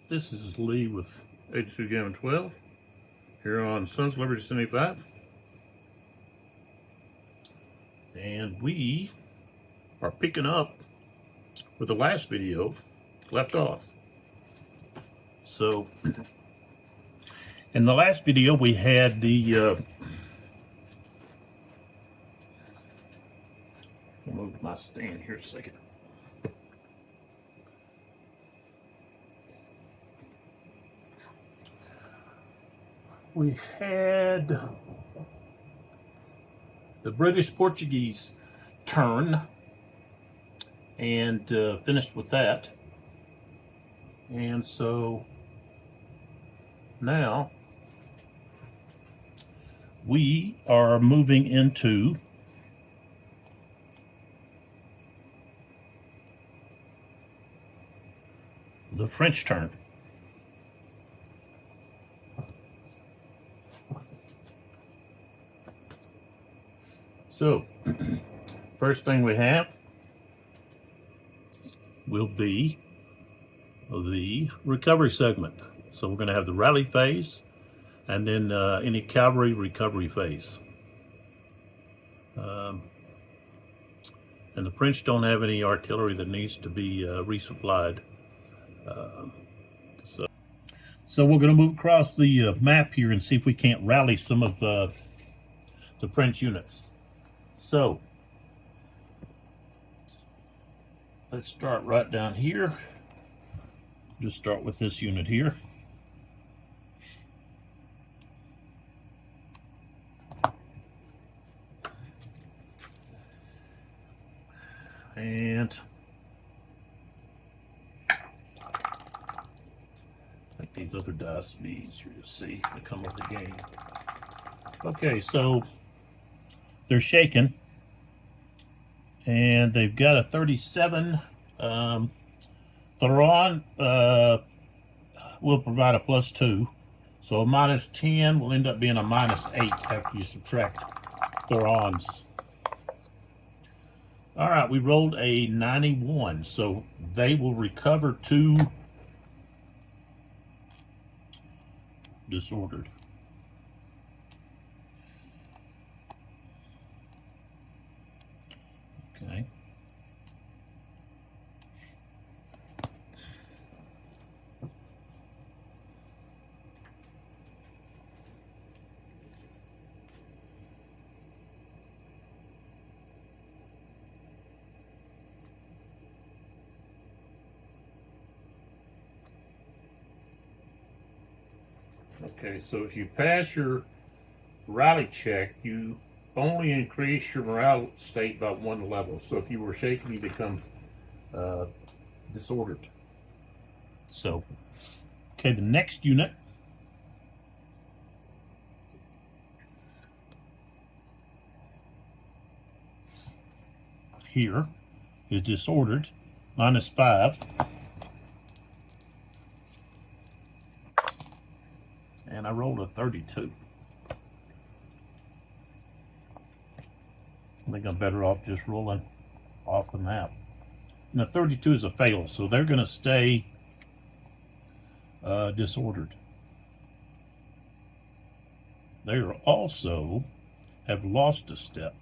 This is Lee with 82 Gamma 12 here on Sons of Liberty 75. And we are picking up with the last video left off. So, in the last video, we had the I'll move my stand here a second. We had the British-Portuguese turn and finished with that. And so now we are moving into the French turn. So, first thing we have will be the recovery segment. So we're going to have the rally phase and then any cavalry recovery phase. And the French don't have any artillery that needs to be resupplied. So we're going to move across the map here and see if we can't rally some of the French units. So, let's start right down here. Just start with this unit here. And I think these other dice will be easier to see to come with the game. Okay, so they're shaken, and they've got a 37. Theron will provide a +2, so a -10 will end up being a -8 after you subtract Theron's. All right, we rolled a 91, so they will recover 2 disordered. Okay. Okay, so if you pass your rally check, you only increase your morale state by 1 level. So if you were shaken, you become disordered. So, okay, the next unit here is disordered, -5. And I rolled a 32. I think I'm better off just rolling off the map. And a 32 is a fail, so they're going to stay disordered. They are also have lost a step.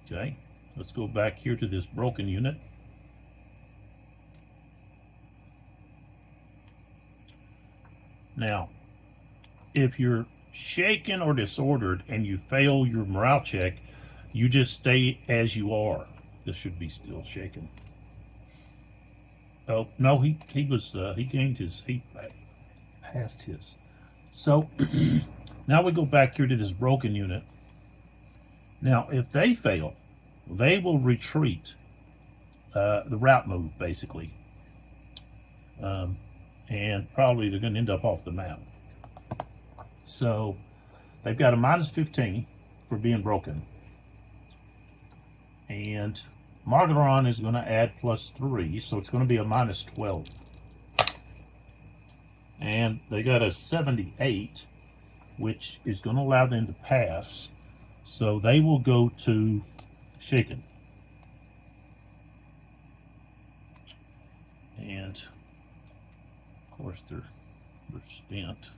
Okay, let's go back here to this broken unit. Now, if you're shaken or disordered and you fail your morale check, you just stay as you are. This should be still shaken. Oh no, he gained his heat back, past his. So now we go back here to this broken unit. Now, if they fail, they will retreat. The route move, basically. And probably they're going to end up off the map. So they've got a -15 for being broken. And Margaron is going to add +3, so it's going to be a -12. And they got a 78, which is going to allow them to pass. So they will go to shaken. And of course they're spent.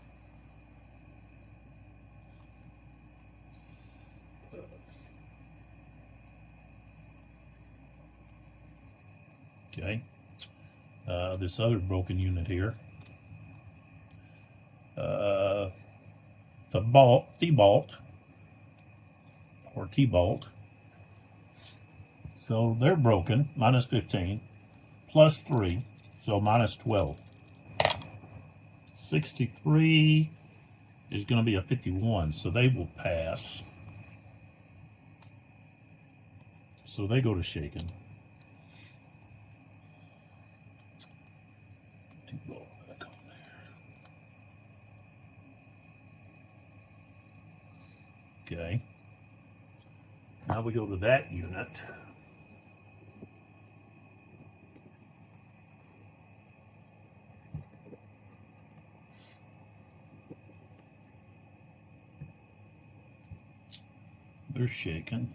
Okay. This other broken unit here. It's a T-bolt or T-bolt. So they're broken, minus 15, plus 3, so minus 12. 63 is going to be a 51, so they will pass. So they go to shaken. T-bolt back on there. Okay. Now we go to that unit. They're shaken.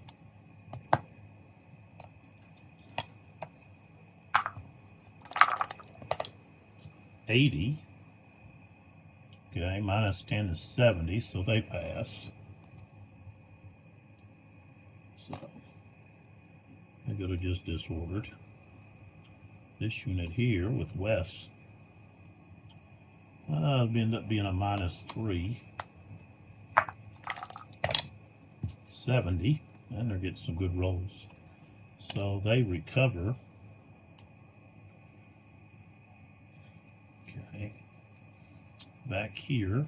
$80. Okay, minus 10 is 70, so they pass. So I go to just disordered. This unit here with Wes it'll end up being a minus 3. 70, and they're getting some good rolls. So they recover. Okay. Back here.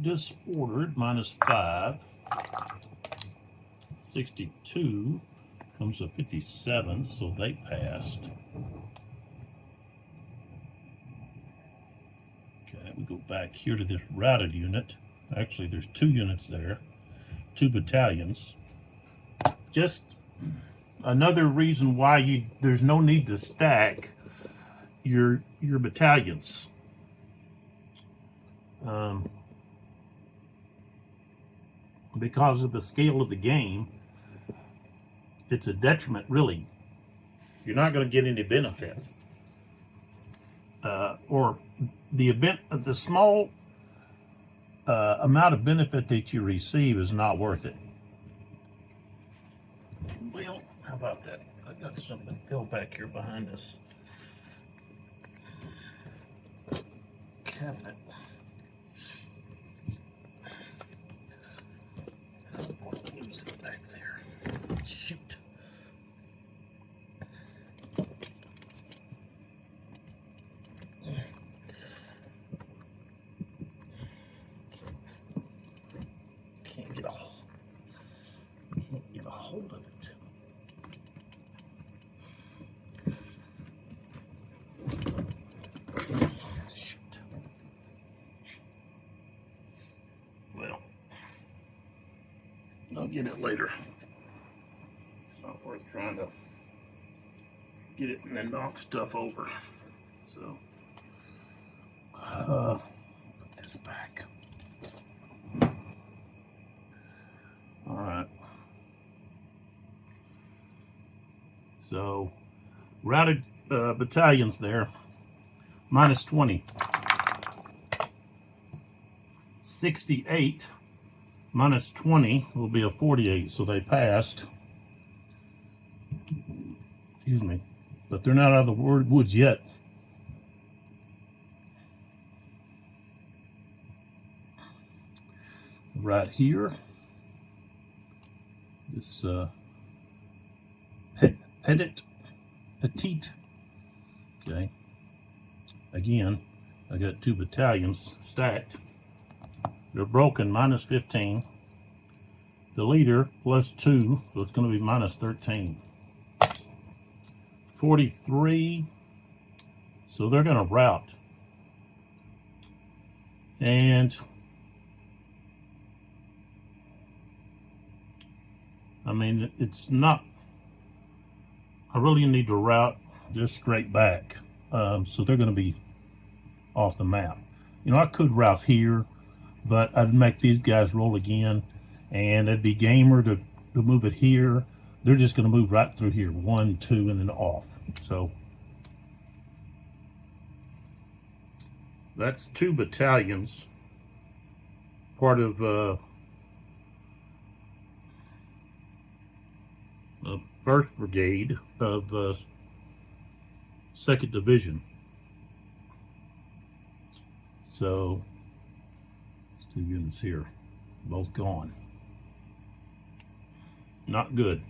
Disordered, minus 5. 62 comes to 57, so they passed. Okay, we go back here to this routed unit. Actually, there's 2 units there, 2 battalions. Just another reason why there's no need to stack your battalions. Because of the scale of the game, it's a detriment, really. You're not going to get any benefit. Or the small amount of benefit that you receive is not worth it. Well, how about that? I got something filled back here behind this cabinet. I don't want to lose it back there. Shoot. Can't get a hold of it. Shoot. Well, I'll get it later. It's not worth trying to get it and then knock stuff over. So, put this back. All right. So, routed battalions there, minus 20. 68 minus 20 will be a 48, so they passed. Excuse me. But they're not out of the woods yet. Right here, this petite. Okay. Again, I got 2 battalions stacked. They're broken, minus 15. The leader plus 2, so it's going to be minus 13. 43, so they're going to rout. And I mean, it's not, I really need to route just straight back. So they're going to be off the map. You know, I could route here, but I'd make these guys roll again, and it'd be gamer to move it here. They're just going to move right through here, 1, 2, and then off. So that's 2 battalions, part of the 1st Brigade of the 2nd Division. So it's 2 units here, both gone. Not good.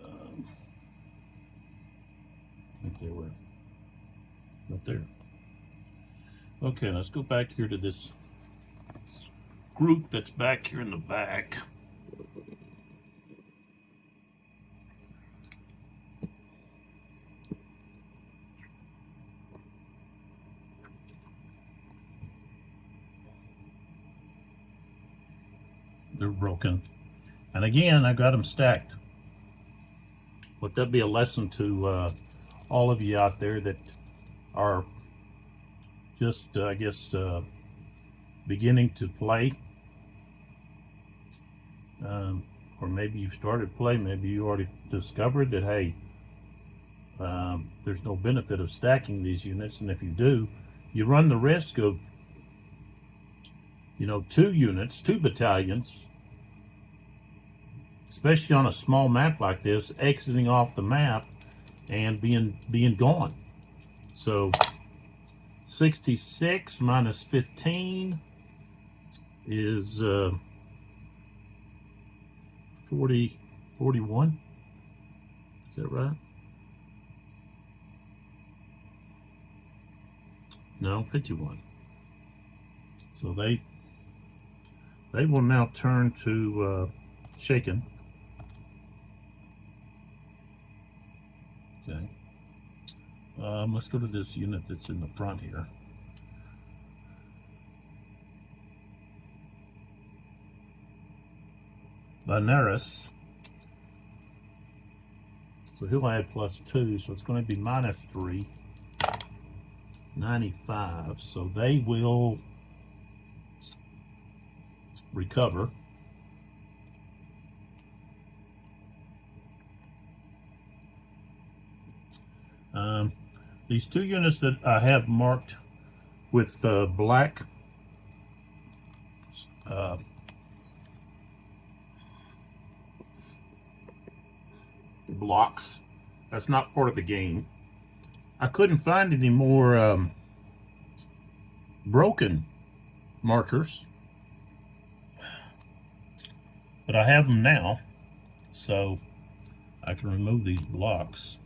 I think they were up there. Okay, let's go back here to this group that's back here in the back. They're broken. And again, I got them stacked. Let that be a lesson to all of you out there that are just, I guess, beginning to play. Or maybe you've started play. Maybe you already discovered that, hey, there's no benefit of stacking these units. And if you do, you run the risk of, 2 units, 2 battalions, especially on a small map like this, exiting off the map and being gone. So 66 minus 15 is 41. Is that right? No, 51. So they will now turn to shaken. Okay. Let's go to this unit that's in the front here. Benares. So he'll add +2, so it's going to be -3. 95. So they will recover. These 2 units that I have marked with black blocks, that's not part of the game. I couldn't find any more broken markers, but I have them now, so I can remove these blocks.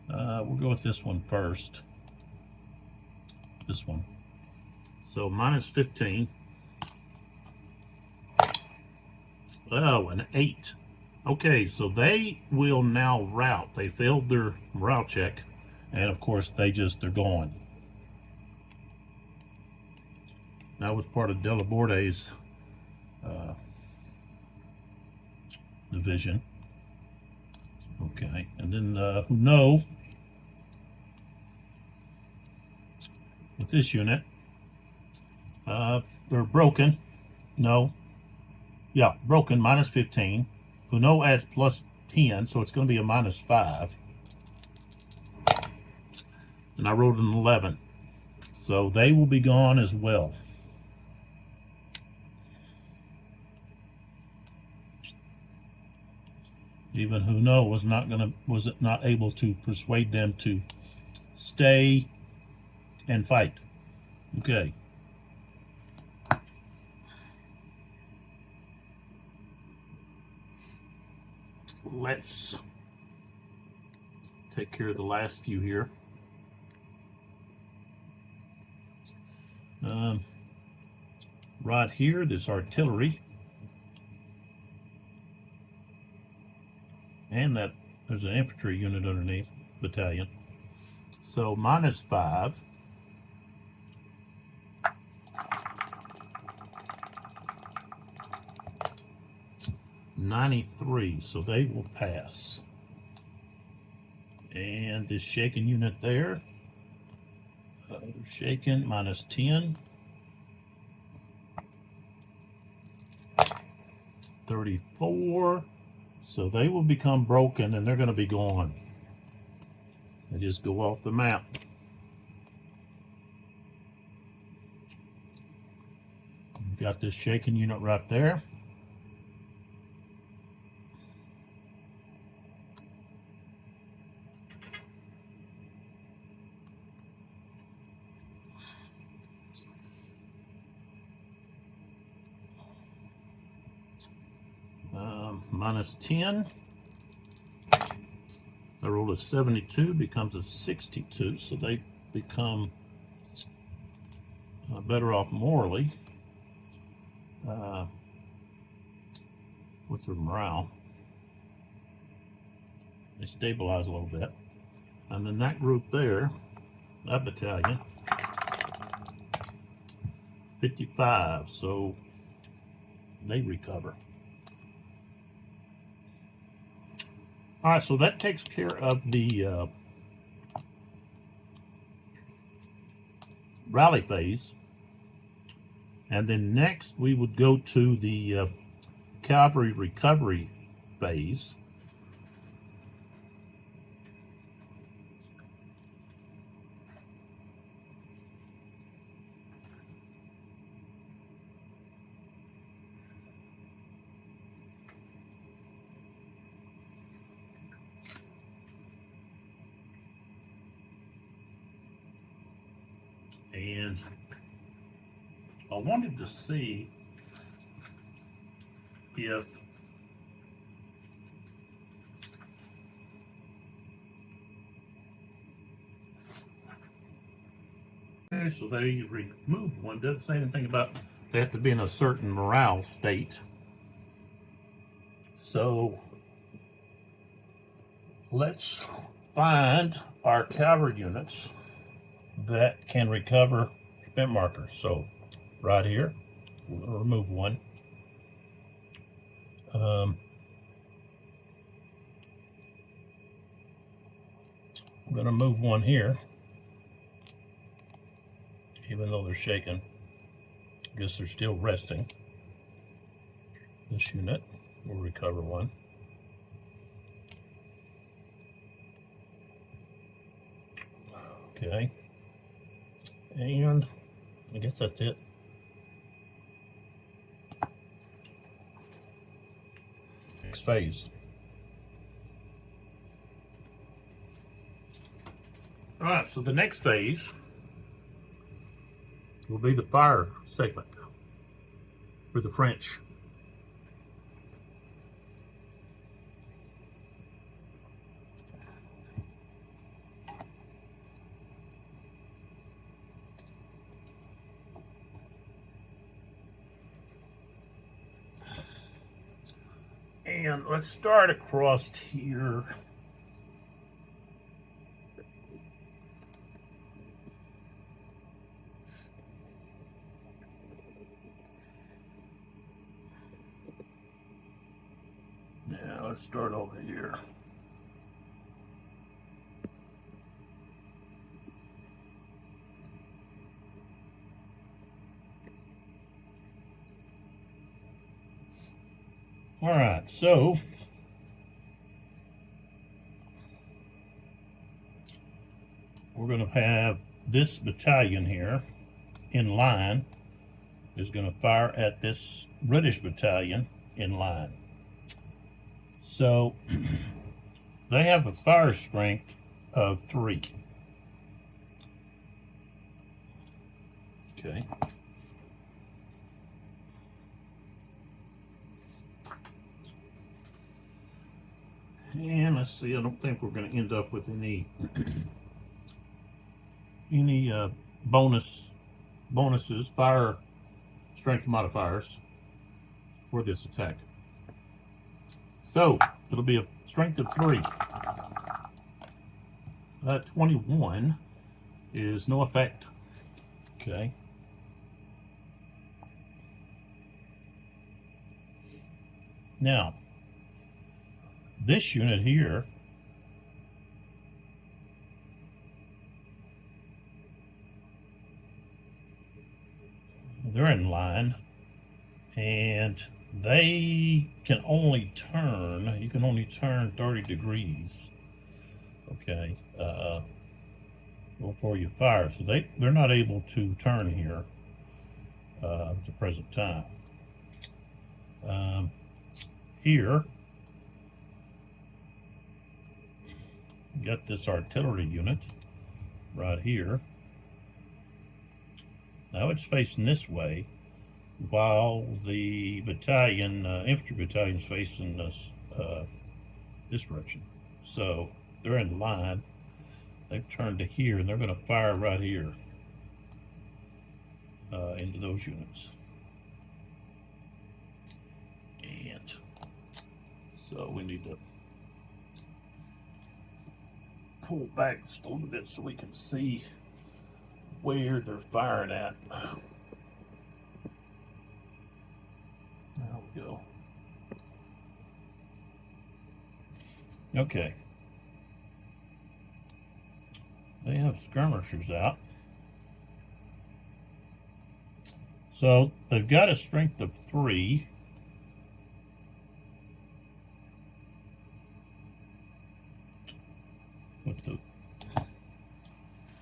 We'll go with this one first. This one. So -15. Oh, an 8. Okay, so they will now rout. They failed their morale check, and of course they're gone. That was part of Delaborde's division. Okay, and then Huno with this unit, they're broken. No, yeah, broken, -15. Huno adds +10, so it's going to be a -5. And I rolled an 11. So they will be gone as well. Even Huno was not able to persuade them to stay and fight. Okay. Let's take care of the last few here. Right here, this artillery. And that there's an infantry unit underneath, battalion. So -5. 93, so they will pass. And this shaken unit there, shaken minus 10. 34, so they will become broken and they're going to be gone. They just go off the map. Got this shaken unit right there. Minus 10. I rolled a 72, becomes a 62, so they become better off morally with their morale. They stabilize a little bit. And then that group there, that battalion, 55, so they recover. All right, so that takes care of the rally phase. And then next we would go to the cavalry recovery phase. And I wanted to see if so they removed one. Doesn't say anything about they have to be in a certain morale state. So let's find our cavalry units that can recover spent markers. So right here, we're going to remove one. I'm going to move one here, even though they're shaken. I guess they're still resting. This unit will recover one. Okay. And I guess that's it. Next phase. All right, so the next phase will be the fire segment for the French. And let's start across here. Yeah, let's start over here. All right, so we're going to have this battalion here in line is going to fire at this British battalion in line. So they have a fire strength of 3. Okay. And let's see, I don't think we're going to end up with any bonuses, fire strength modifiers for this attack. So it'll be a strength of 3. 21 is no effect. Okay. Now, this unit here, they're in line, and they can only turn, you can only turn 30 degrees, okay, before you fire. So they're not able to turn here at the present time. Here, you got this artillery unit right here. Now it's facing this way, while the battalion, infantry battalion, is facing this direction. So they're in line. They've turned to here, and they're going to fire right here into those units. And so we need to pull back just a little bit so we can see where they're firing at. There we go. Okay. They have skirmishers out. So they've got a strength of 3.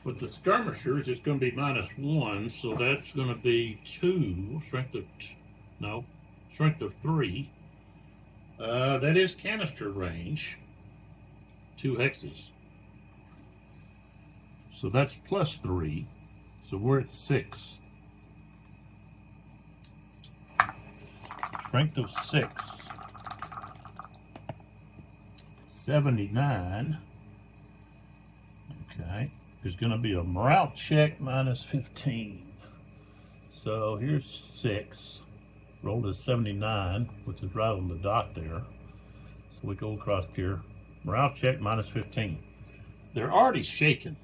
With the skirmishers, it's going to be -1, so that's going to be 2, strength of 3. That is canister range, 2 hexes. So that's +3, so we're at 6. Strength of 6, 79. Okay, there's going to be a morale check -15. So here's 6. Rolled as 79, which is right on the dot there. So we go across here. Morale check -15. They're already shaken.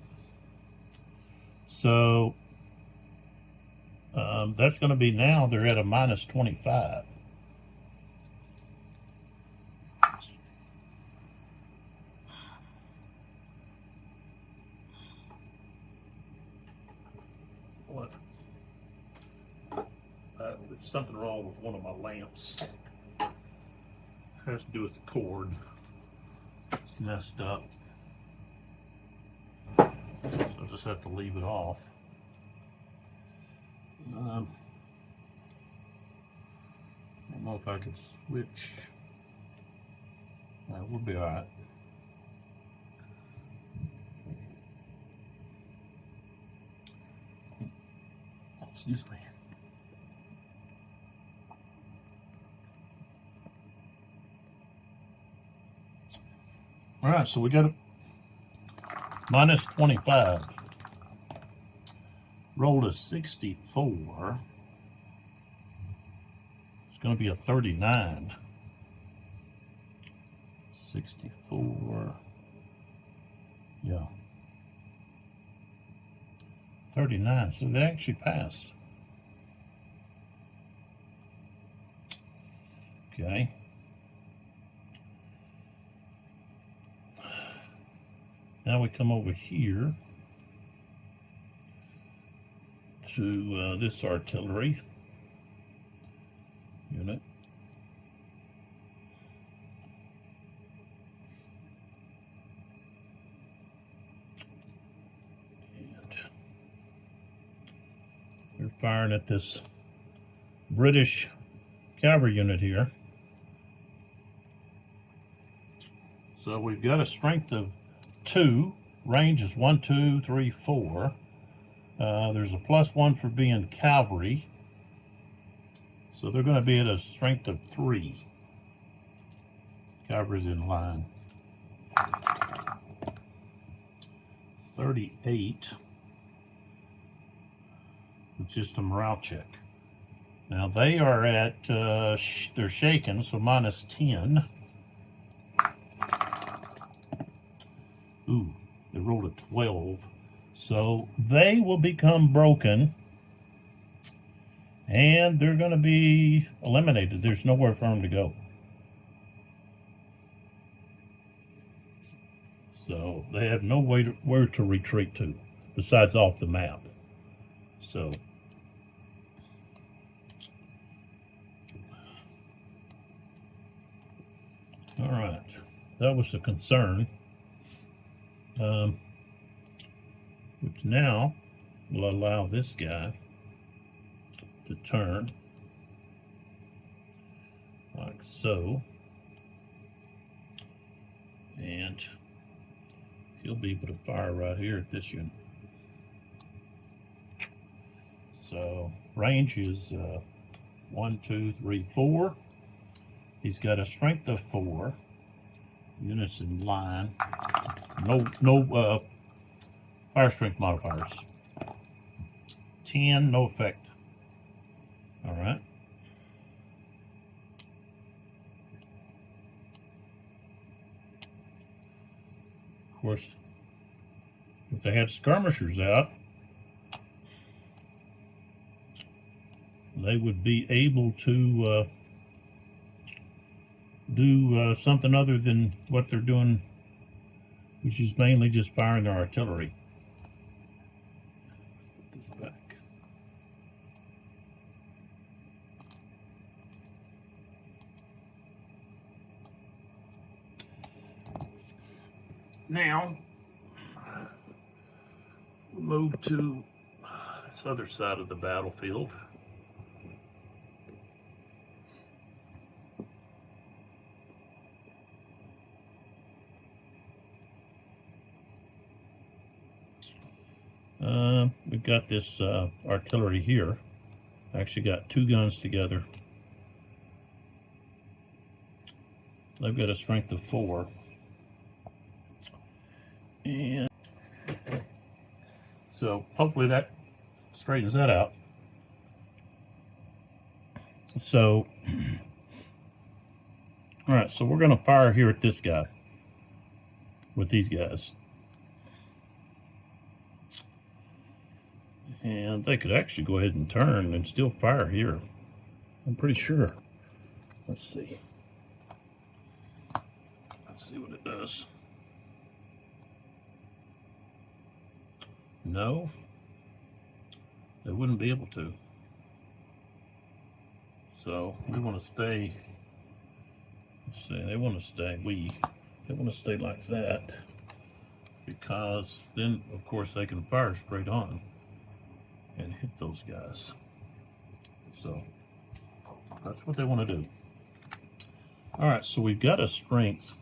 So that's going to be, now they're at a -25. What? There's something wrong with one of my lamps. It has to do with the cord. It's messed up. So I just have to leave it off. I don't know if I could switch. We'll be all right. Excuse me. All right, so we got a -25. Rolled a 64. It's going to be a 39. 64. Yeah. 39. So they actually passed. Okay. Now we come over here to this artillery unit. And they're firing at this British cavalry unit here. So we've got a strength of 2, range is 1, 2, 3, 4. There's a +1 for being cavalry. So they're going to be at a strength of 3. Cavalry's in line. 38. It's just a morale check. Now they are at, they're shaken, so -10. Ooh, they rolled a 12. So they will become broken, and they're going to be eliminated. There's nowhere for them to go. So they have no way to, where to retreat to besides off the map. So all right, that was a concern, which now will allow this guy to turn like so, and he'll be able to fire right here at this unit. So range is 1, 2, 3, 4. He's got a strength of 4. Units in line. No fire strength modifiers. 10, no effect. All right. Of course, if they had skirmishers out, they would be able to do something other than what they're doing, which is mainly just firing their artillery. Put this back. Now, we'll move to this other side of the battlefield. We've got this artillery here. Actually got 2 guns together. They've got a strength of 4. And so hopefully that straightens that out. So, all right, so we're going to fire here at this guy with these guys. And they could actually go ahead and turn and still fire here. I'm pretty sure. Let's see. Let's see what it does. No, they wouldn't be able to. So we want to stay. Let's see, they want to stay. They want to stay like that, because then, of course, they can fire straight on and hit those guys. So that's what they want to do. All right, so we've got a strength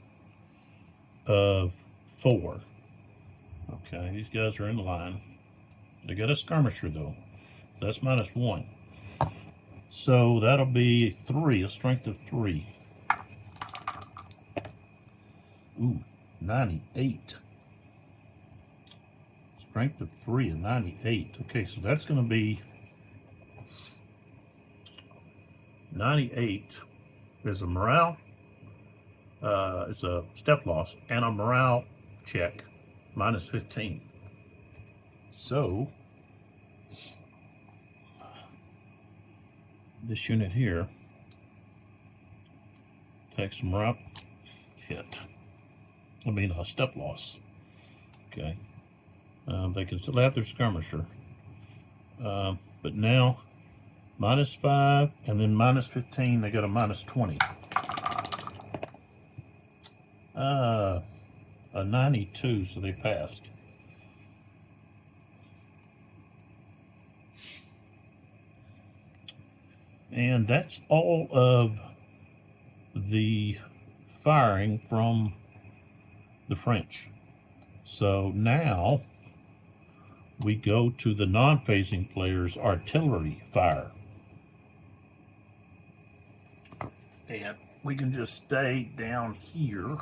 of 4. Okay, these guys are in line. They got a skirmisher though. So that's -1. So that'll be 3, a strength of 3. Ooh, 98. Strength of 3 and 98. Okay, so that's going to be 98 is a morale, it's a step loss, and a morale check, -15. So this unit here takes a morale hit. I mean, a step loss. Okay. They can still have their skirmisher, but now -5 and then -15. They got a -20. A 92, so they passed. And that's all of the firing from the French. So now we go to the non-phasing players' artillery fire. And we can just stay down here.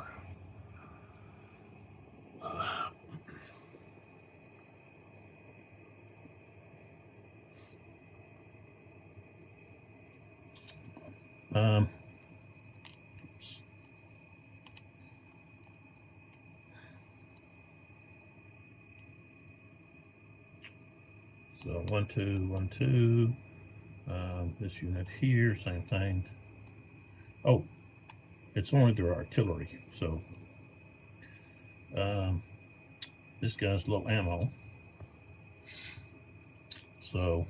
So 1, 2, 1, 2. This unit here, same thing. Oh, it's only their artillery. So This guy's low ammo, so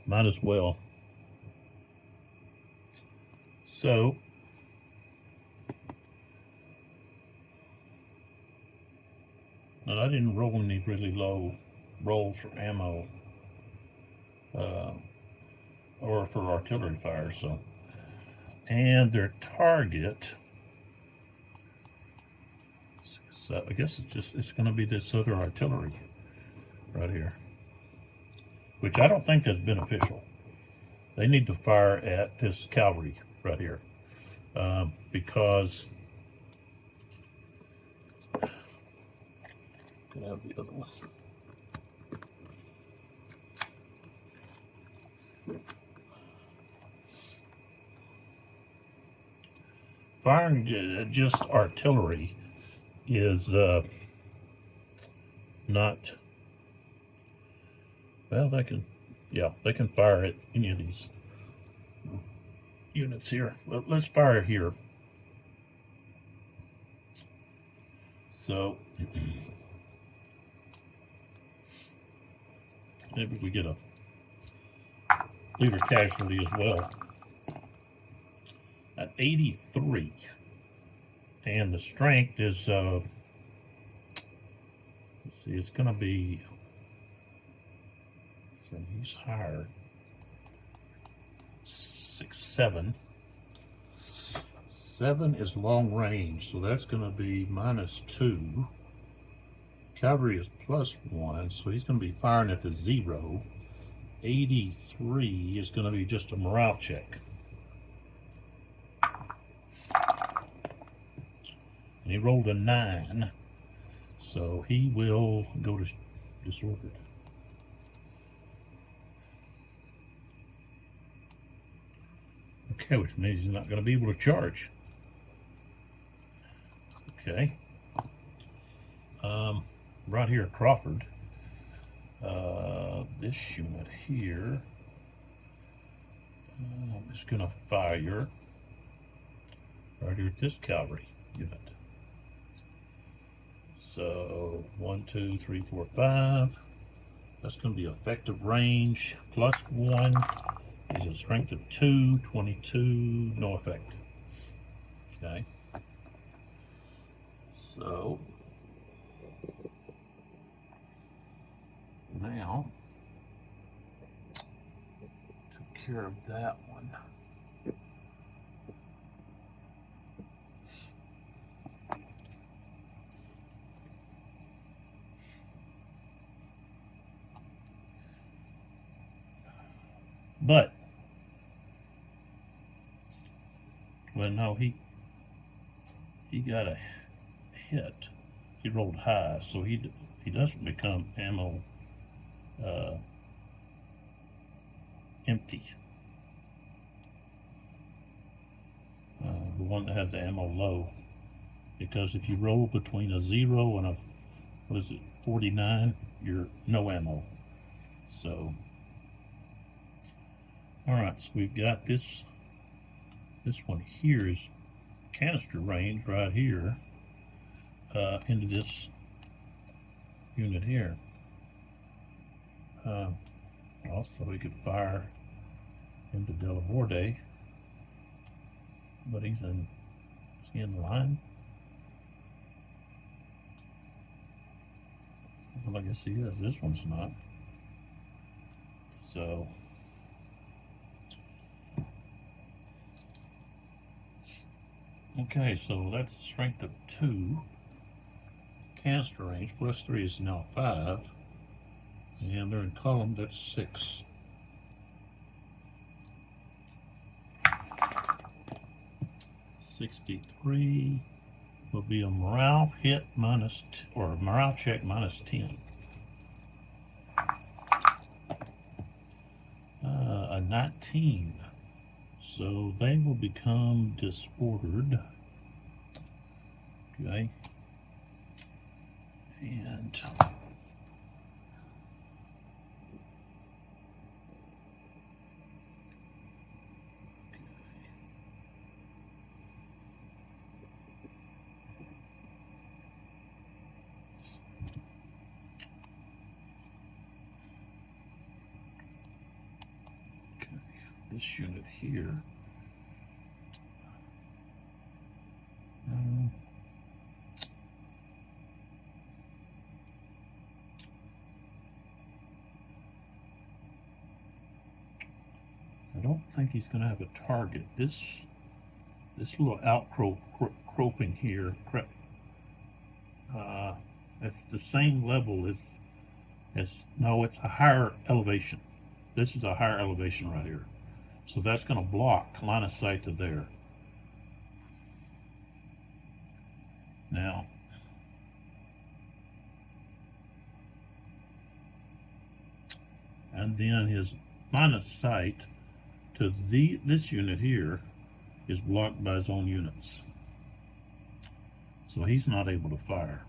might as well. So and I didn't roll any really low rolls for ammo or for artillery fire. So, and their target. So I guess it's going to be this other artillery right here, which I don't think that's beneficial. They need to fire at this cavalry right here because could have the other one. Firing just artillery is not, well, they can fire at any of these units here. Let's fire here. So maybe we get a leader casualty as well at 83, and the strength is let's see, it's going to be, so he's higher, 6-7. 7 is long range, so that's going to be -2. Cavalry is +1, so he's going to be firing at the 0. 83 is going to be just a morale check. And he rolled a 9, so he will go to disordered. Okay, which means he's not going to be able to charge. Okay. Right here, Crawford. This unit here is going to fire right here at this cavalry unit. So 1, 2, 3, 4, 5. That's going to be effective range +1. He's a strength of 2, 22, no effect. Okay. So now took care of that one. But well, no, he got a hit. He rolled high, so he doesn't become ammo empty. The one that has the ammo low, because if you roll between a 0 and a 49, you're no ammo. So, all right, so we've got this one here is canister range right here into this unit here. Also, we could fire into Delaborde, but is he in line? Well, I guess he is. This one's not. So okay, so that's a strength of 2. Canister range +3 is now 5. And they're in column, that's 6. $63 will be a morale hit or morale check -10. A 19. So they will become disordered. Okay. And this unit here. I don't think he's going to have a target. This little outcropping here, it's the same level as no, it's a higher elevation. This is a higher elevation right here, so that's going to block line of sight to there. Now, and then his line of sight to this unit here is blocked by his own units, so he's not able to fire.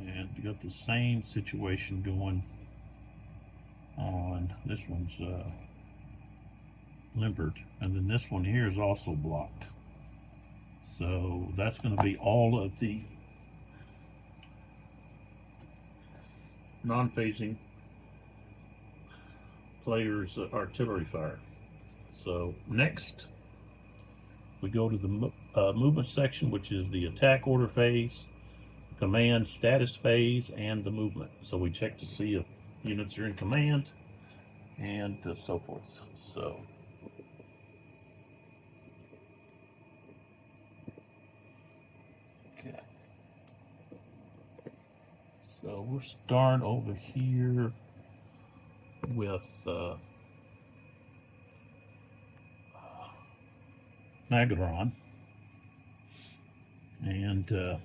And you got the same situation going on. This one's limbered, and then this one here is also blocked. So that's going to be all of the non-phasing players' artillery fire. So next we go to the movement section, which is the attack order phase, command status phase, and the movement. So we check to see if units are in command and so forth. So okay, so we're starting over here with Magaron, and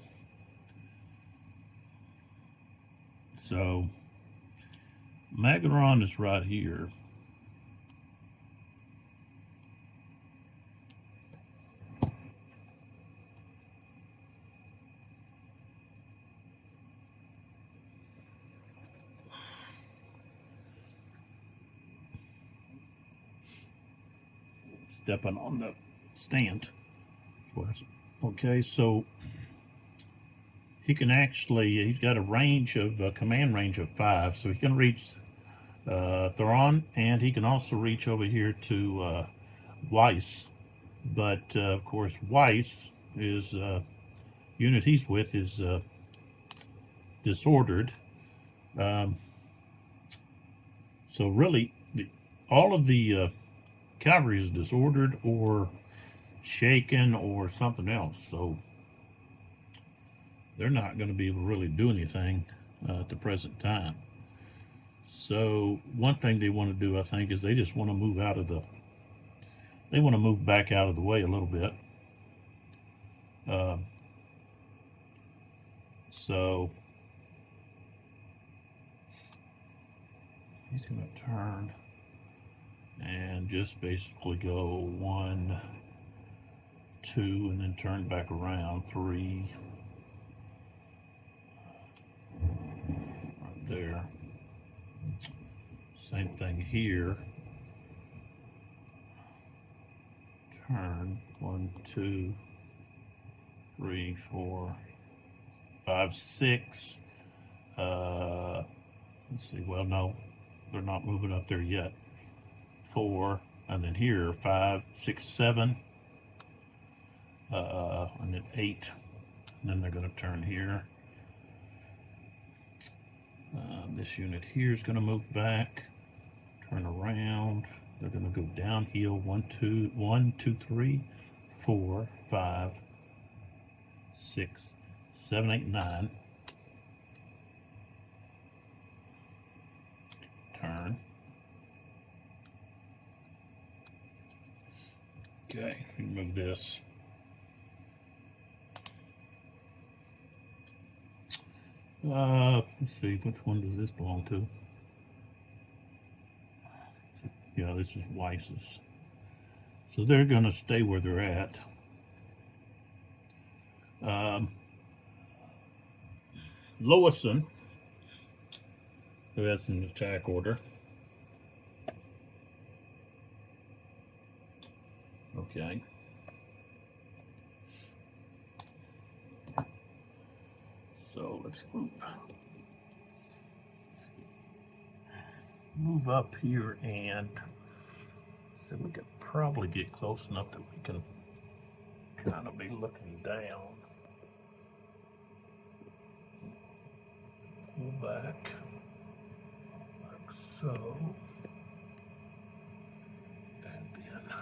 so Magaron is right here. Stepping on the stand. Okay, so he can actually, he's got a range of, command range of 5, so he can reach Theron, and he can also reach over here to Weiss. But of course, Weiss is unit he's with is disordered. So really, all of the cavalry is disordered or shaken or something else, so they're not going to be able to really do anything at the present time. So one thing they want to do, I think, is they just want to move out of the, they want to move back out of the way a little bit. So he's going to turn and just basically go 1, 2, and then turn back around 3, right there. Same thing here. Turn 1, 2, 3, 4, 5, 6. Let's see. Well, no, they're not moving up there yet. 4, and then here 5, 6, 7, and then 8, and then they're going to turn here. This unit here is going to move back, turn around. They're going to go downhill. 1, 2, 3, 4, 5, 6, 7, 8, 9. Turn. Okay, remove this. Let's see, which one does this belong to? Yeah, this is Weiss's. So they're going to stay where they're at. Lowison, who has an attack order. Okay. So let's move up here and So we can probably get close enough that we can kind of be looking down. Pull back like so. And then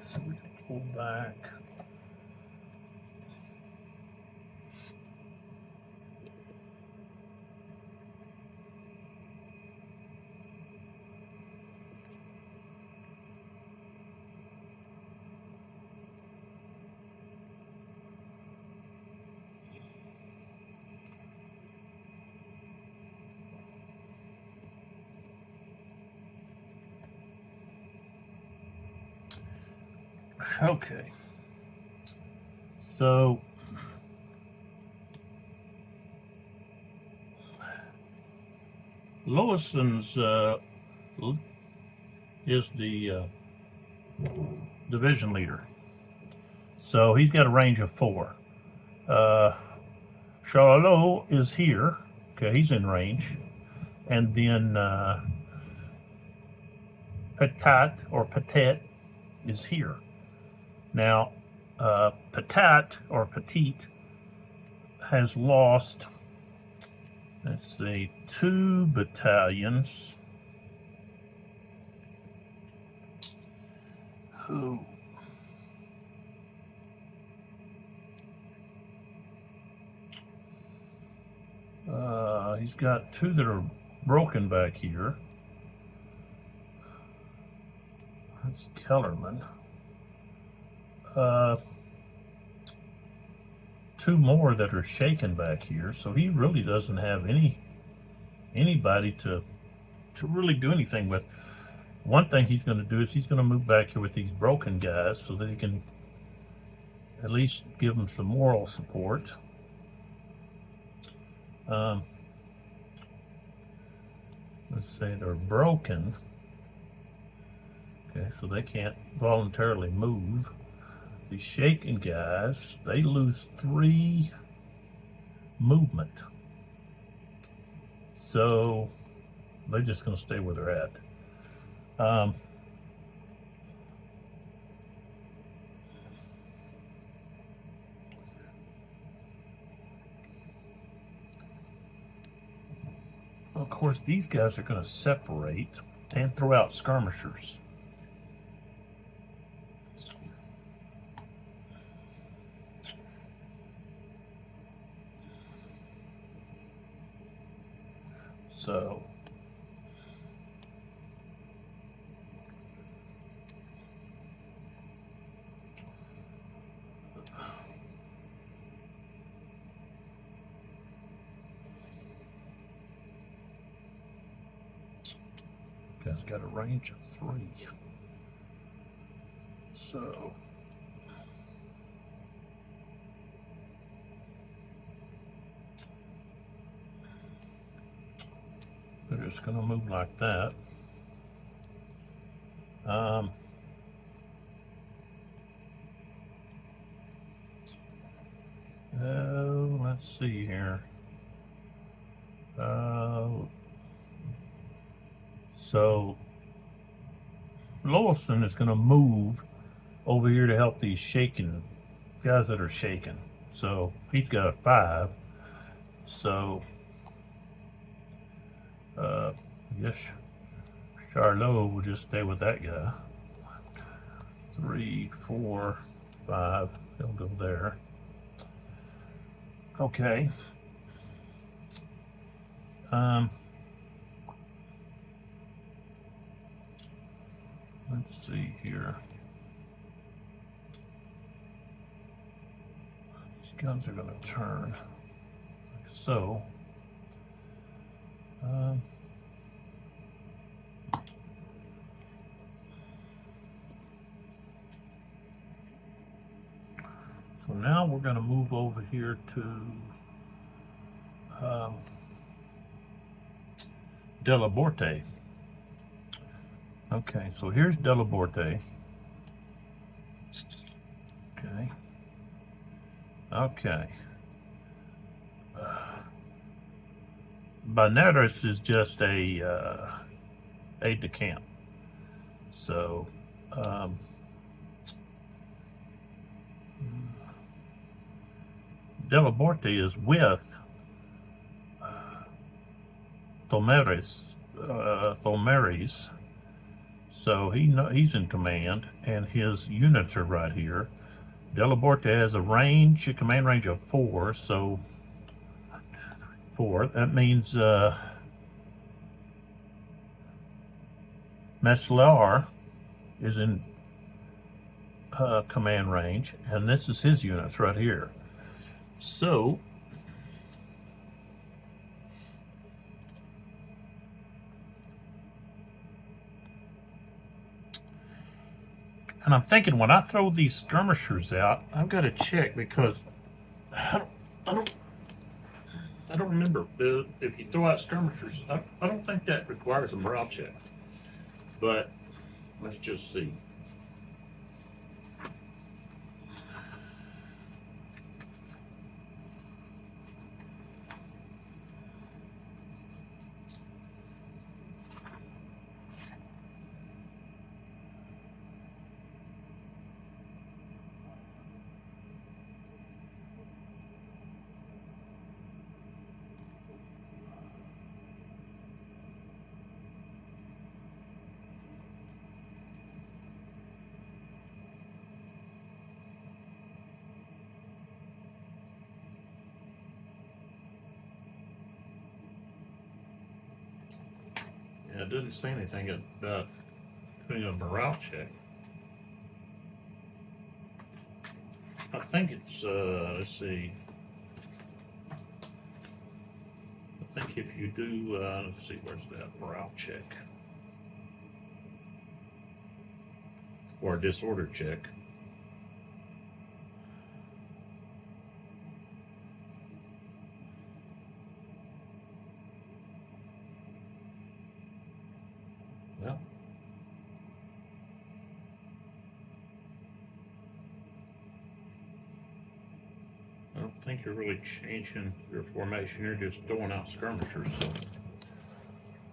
so we can pull back. Okay, so Lewison's is the division leader, so he's got a range of 4. Charlot is here. Okay, he's in range, and then Petit is here. Now, Petite has lost, let's see, 2 battalions. Who? He's got 2 that are broken back here. That's Kellerman. 2 more that are shaken back here, so he really doesn't have anybody to really do anything with. One thing he's going to do is he's going to move back here with these broken guys so that he can at least give them some moral support. Let's say they're broken. Okay, so they can't voluntarily move. These shaken guys, they lose 3 movement. So they're just going to stay where they're at. Of course, these guys are going to separate and throw out skirmishers. So guy's got a range of 3. So they're just going to move like that. Let's see here. So Lawson is going to move over here to help these shaken guys that are shaken. So he's got a 5. So I guess Charlot will just stay with that guy. 3, 4, 5. He'll go there. Okay. Let's see here. These guns are going to turn like so. So now we're going to move over here to Delaborte. Okay, so here's Delaborte. Okay. Okay. Baneras is just a aide-de-camp. So, Delaborte is with Thomeres, so he's in command, and his units are right here. Delaborte has a command range of 4, so 4. That means Meslar is in command range, and this is his units right here. So and I'm thinking, when I throw these skirmishers out, I've got to check, because I don't remember if you throw out skirmishers. I don't think that requires a morale check, but let's just see. Yeah, it doesn't say anything about putting a morale check. I think it's, let's see. I think if you do, let's see, where's that morale check? Or a disorder check. Well, I don't think you're really changing your formation. You're just throwing out skirmishers. So,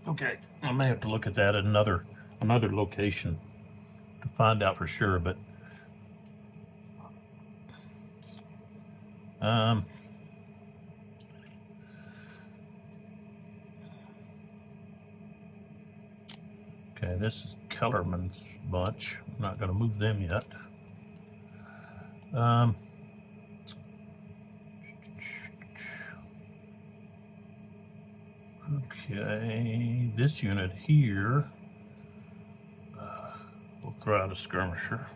okay, I may have to look at that at another location to find out for sure. But okay, this is Kellerman's bunch. I'm not going to move them yet. Okay, this unit here, we'll throw out a skirmisher.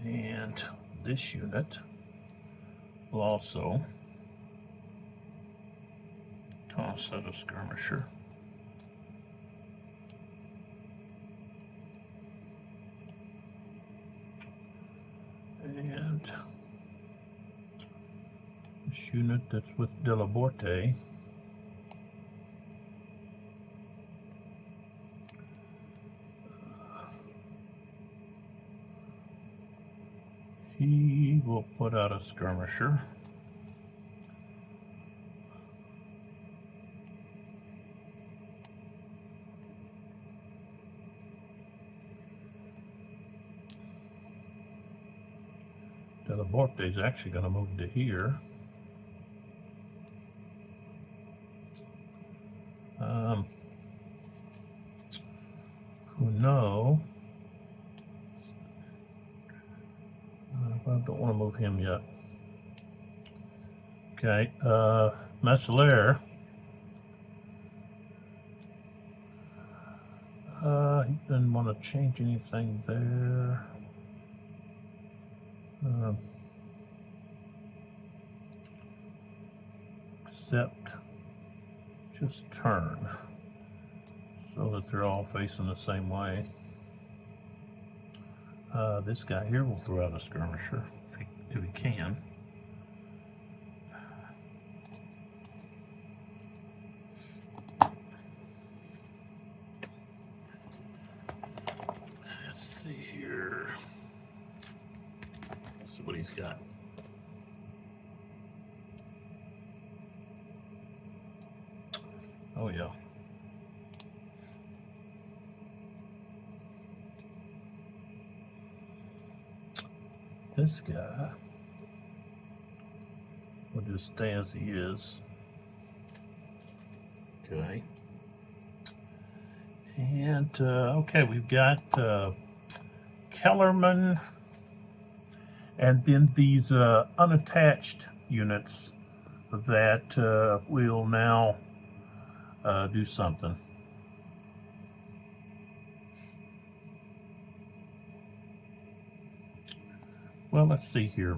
And this unit will also toss out a skirmisher. And this unit that's with Delaborte, he will put out a skirmisher. Delaborte is actually going to move to here. No, I don't want to move him yet. Okay, Mesler. He didn't want to change anything there. Except just turn so that they're all facing the same way. This guy here will throw out a skirmisher if he can. Let's see here. Let's see what he's got. Oh yeah. This guy will just stay as he is. Okay. And okay, we've got Kellerman, and then these unattached units that will now do something. Well, let's see here.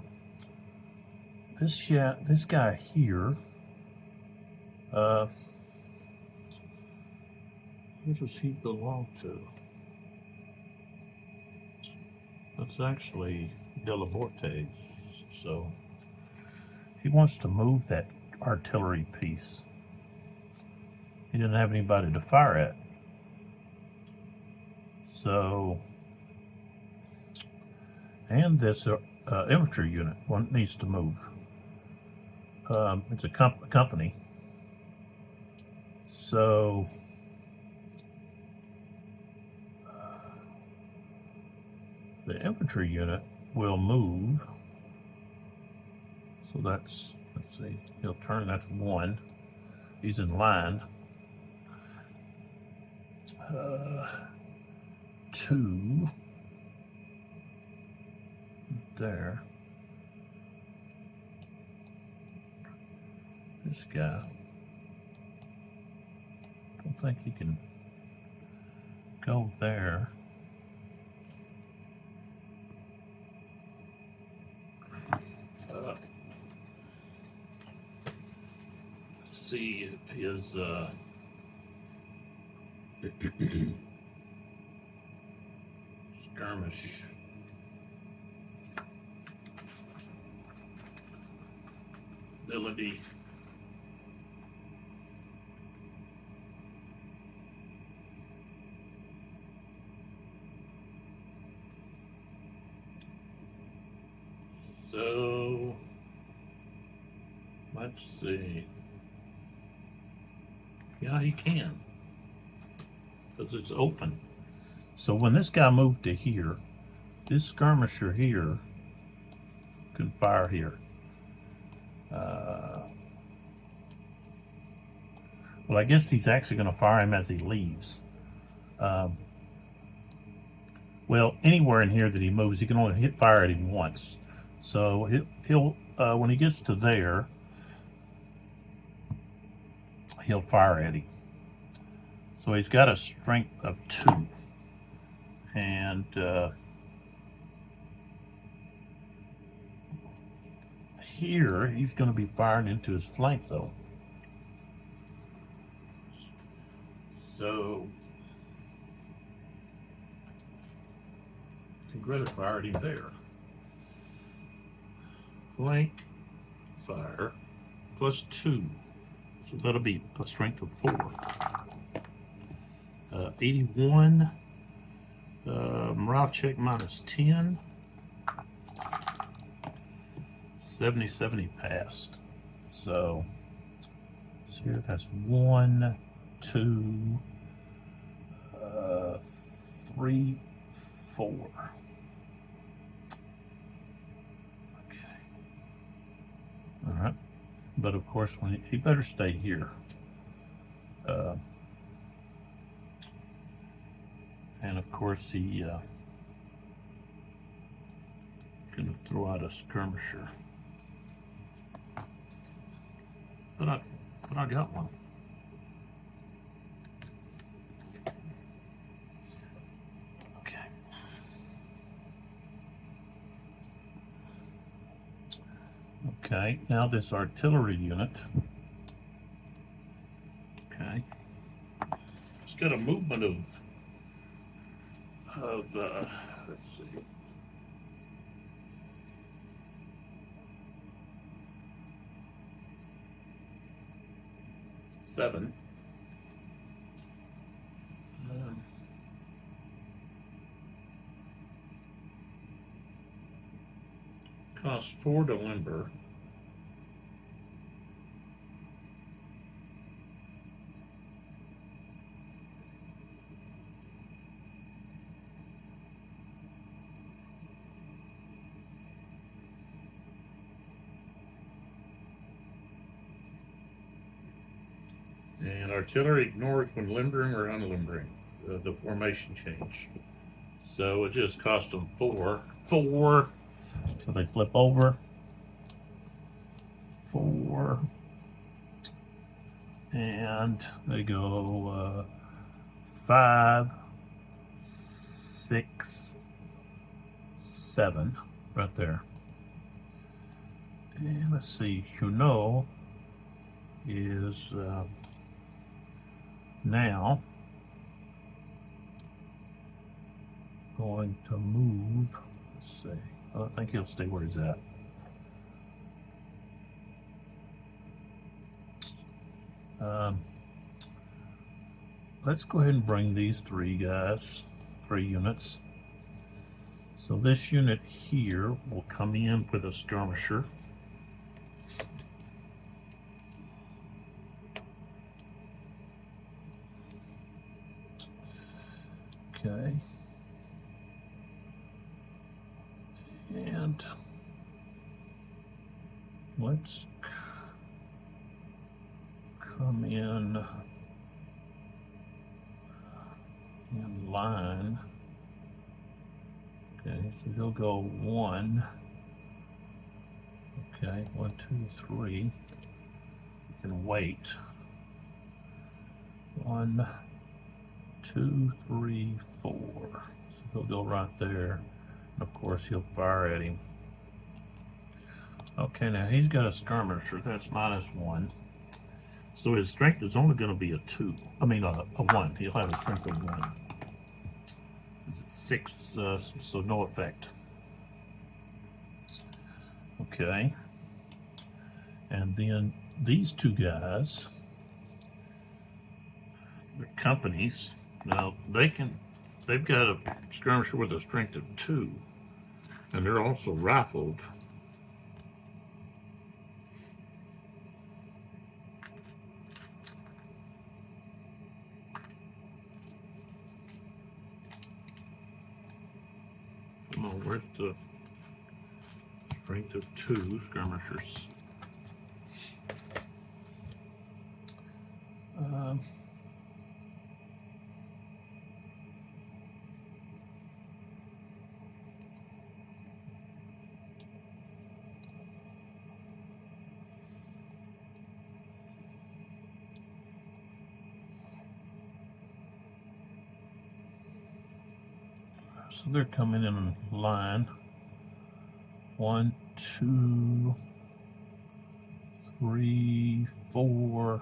This guy here. Who does he belong to? That's actually Delavorte's. So he wants to move that artillery piece. He didn't have anybody to fire at. So, and this infantry unit one needs to move. It's a company. So the infantry unit will move. So that's, let's see, he'll turn, that's one. He's in line. Two. There. This guy. Don't think he can go there. See if his skirmish ability. So let's see. Yeah, he can, because it's open. So when this guy moved to here, this skirmisher here can fire here. Well, I guess he's actually going to fire him as he leaves. Well, anywhere in here that he moves, he can only fire at him once. So he'll when he gets to there, he'll fire at him. So he's got a strength of 2. And here, he's going to be firing into his flank, though. So he could have fired him there. Flank, fire, plus 2. So that'll be a strength of 4. 81. Morale check minus 10. 70 passed. So here that's 1, 2, 3, 4. Okay. All right. But of course, when he better stay here. And of course, he gonna throw out a skirmisher. But I got one. Okay. Okay, now this artillery unit. Okay. It's got a movement of let's see. Seven. Costs 4 to limber. artillery ignores when limbering or unlimbering the formation change. So it just cost them 4. So they flip over. 4. And they go 5, 6, 7 right there. And let's see, is now going to move. Let's see. I think he'll stay where he's at. Let's go ahead and bring these 3 units. So this unit here will come in with a skirmisher. Okay. And let's come in line. Okay, so he'll go 1. Okay, 1, 2, 3. You can wait. 1, 2, 3, 4. So he'll go right there. And of course, he'll fire at him. Okay, now he's got a skirmisher. That's -1. So his strength is only going to be a 2. I mean, a 1. He'll have a strength of 1. It's 6, so no effect. Okay. And then these 2 guys, they're companies. Now they've got a skirmisher with a strength of 2, and they're also rifled. Come on, where's the strength of 2 skirmishers? So they're coming in line. 1, 2, 3, 4.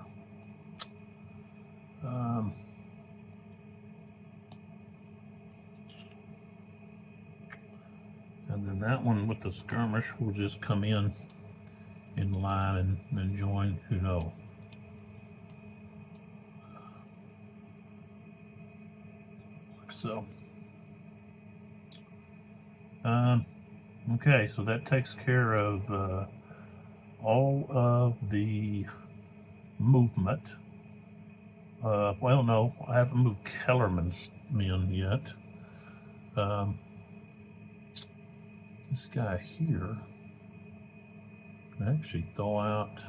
And then that one with the skirmish will just come in line and join Huno. Like so. Okay, so that takes care of all of the movement. Well, no, I haven't moved Kellerman's men yet. This guy here can actually throw out.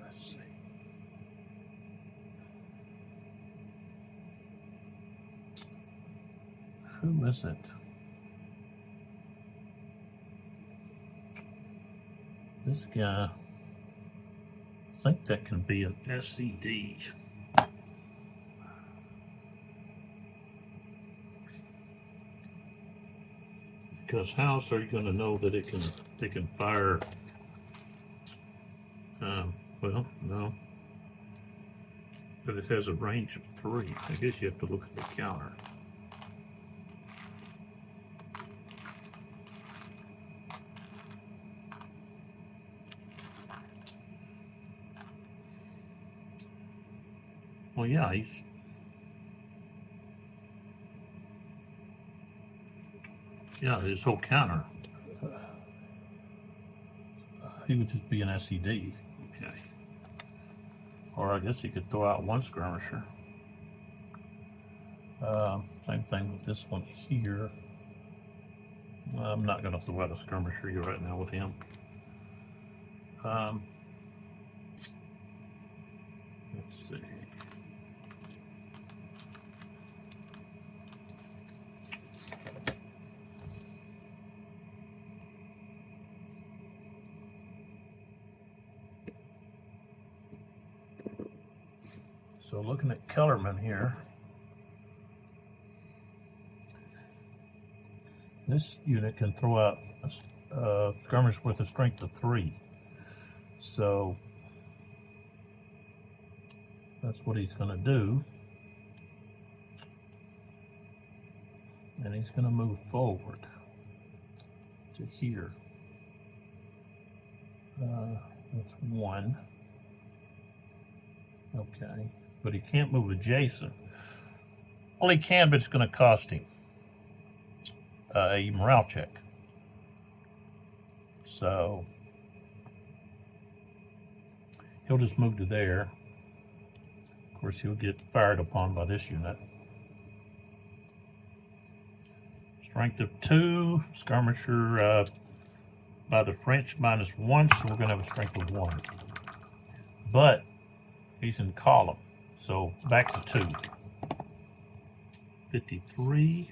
Let's see. Who is it? This guy, I think that can be an SCD. Because how else are you going to know that they can fire? Well, no. But it has a range of 3. I guess you have to look at the counter. Well, yeah, his whole counter. He would just be an SED. Okay. Or I guess he could throw out 1 skirmisher. Same thing with this one here. I'm not going to throw out a skirmisher right now with him. Let's see. So looking at Kellerman here, this unit can throw out skirmish with a strength of 3. So that's what he's going to do. And he's going to move forward to here. That's 1. Okay. But he can't move adjacent. Well, he can, but it's going to cost him a morale check. So he'll just move to there. Of course, he'll get fired upon by this unit. Strength of 2, skirmisher by the French -1, so we're going to have a strength of 1. But he's in column, so back to 2. 53.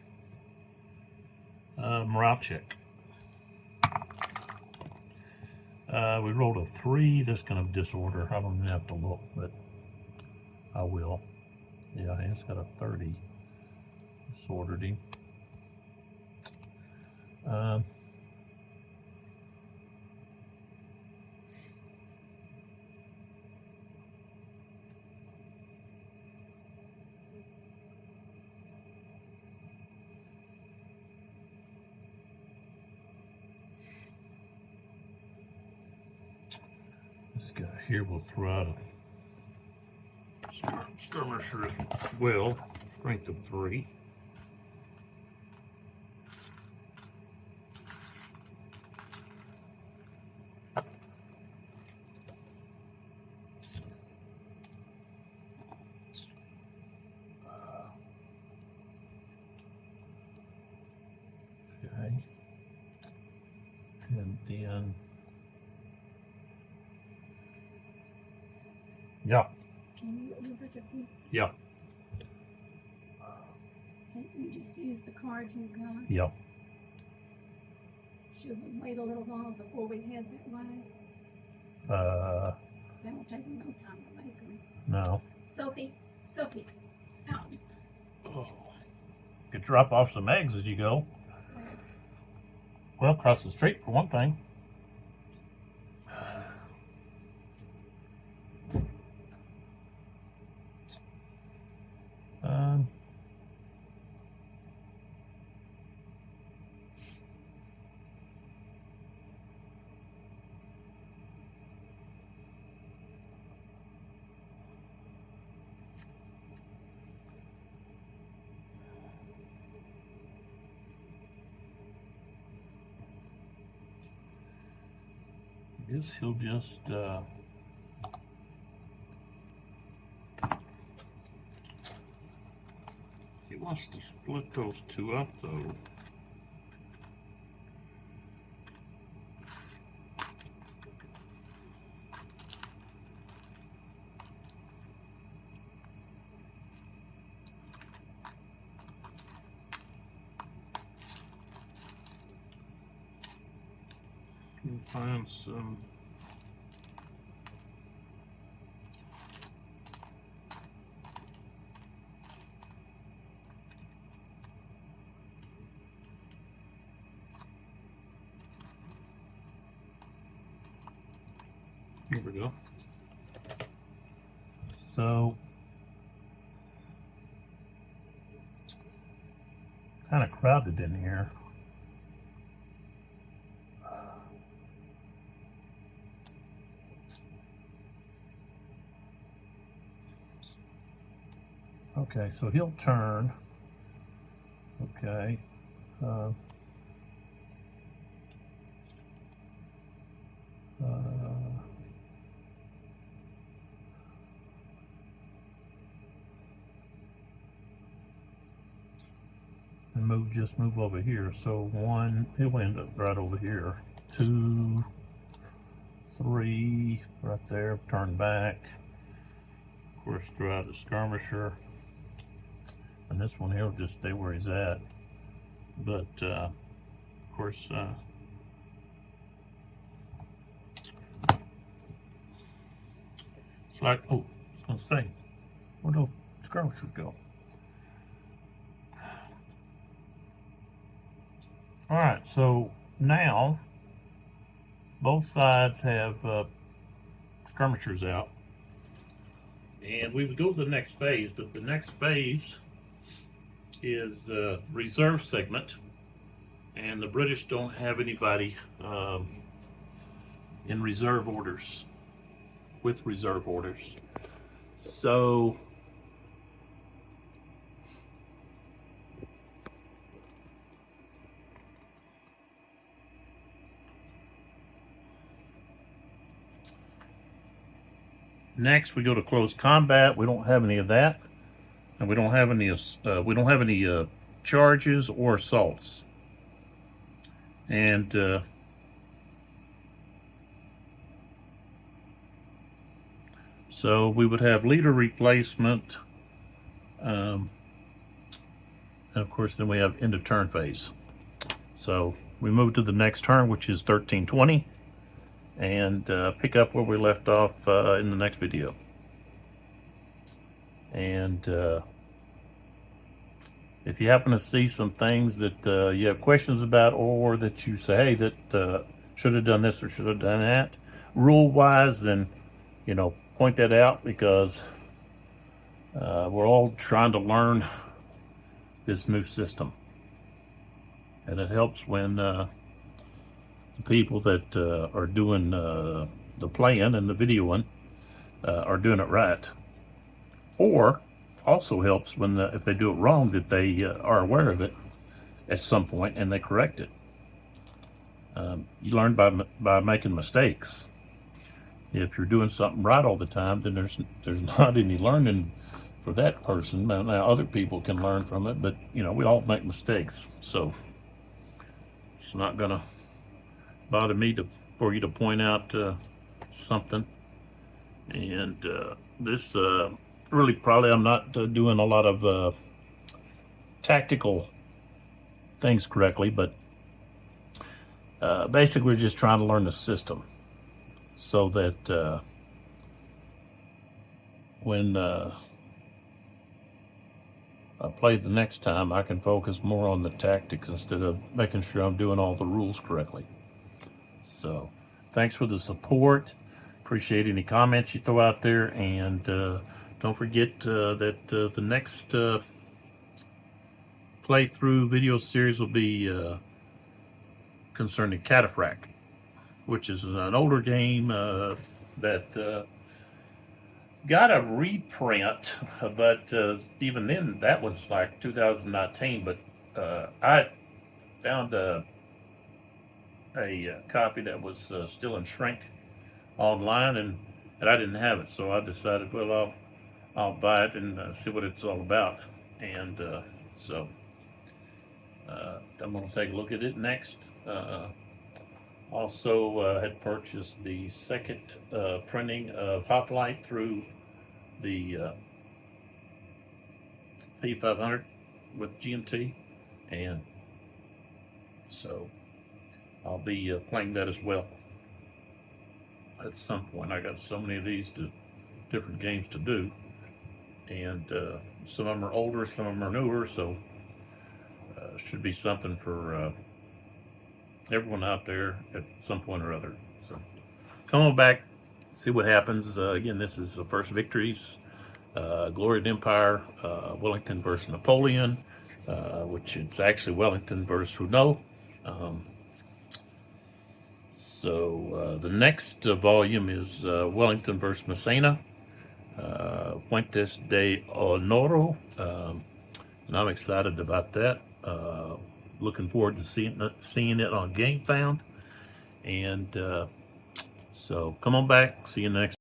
Morale check. We rolled a 3. That's kind of disorder. I don't even have to look, but I will. Yeah, he's got a 30. Disordered him. This guy here will throw out a skirmisher as well, strength of 3. Okay. And then yeah. Can you over the pizza? Yeah. Can you just use the cards you've got? Yeah. Should we wait a little while before we head that way? That will take no time to make them. No. Sophie, out. Oh. Could drop off some eggs as you go. Well, across the street for one thing. I guess he'll just he wants to split those 2 up though. Can find some here we go. So kind of crowded in here. Okay, so he'll turn. Okay. And just move over here. So 1, he'll end up right over here. 2, 3, right there, turn back. course, throw out the skirmisher. And this one here will just stay where he's at. But, of course, it's like, oh, I was going to say, where'd those skirmishers go? All right, so now both sides have skirmishers out. And we would go to the next phase, but the next phase is reserve segment, and the British don't have anybody in reserve orders, with reserve orders. So next we go to close combat. We don't have any of that. And we don't have any charges or assaults. And so we would have leader replacement, and of course then we have end of turn phase. So we move to the next turn, which is 1320, and pick up where we left off in the next video. And if you happen to see some things that you have questions about, or that you say, hey, that should have done this or should have done that, rule wise, then, you know, point that out, because we're all trying to learn this new system. And it helps when the people that are doing the playing and the videoing are doing it right. Or also helps when if they do it wrong, that they are aware of it at some point and they correct it. You learn by making mistakes. If you're doing something right all the time, then there's not any learning for that person. Now other people can learn from it, but you know, we all make mistakes, so it's not gonna bother me for you to point out something. And this really, probably I'm not doing a lot of tactical things correctly, but basically we're just trying to learn the system, so that when I play the next time, I can focus more on the tactics instead of making sure I'm doing all the rules correctly. So thanks for the support. Appreciate any comments you throw out there, and don't forget that the next playthrough video series will be concerning Cataphract, which is an older game that got a reprint, but even then, that was like 2019. But I found a copy that was still in shrink online, and I didn't have it, so I decided, well, I'll buy it and see what it's all about. And so I'm going to take a look at it next. Also had purchased the second printing of Hoplite through the P500 with GMT, and so I'll be playing that as well at some point. I got so many of these different games to do, and some of them are older, some of them are newer, so should be something for everyone out there at some point or other. So come on back, see what happens. Again, this is the first Victories, Glory and Empire, Wellington versus Napoleon, which it's actually Wellington versus Huno. So the next volume is Wellington versus Messina, Fuentes de Honoro, and I'm excited about that. Looking forward to seeing it on GameFound. And so come on back, see you next.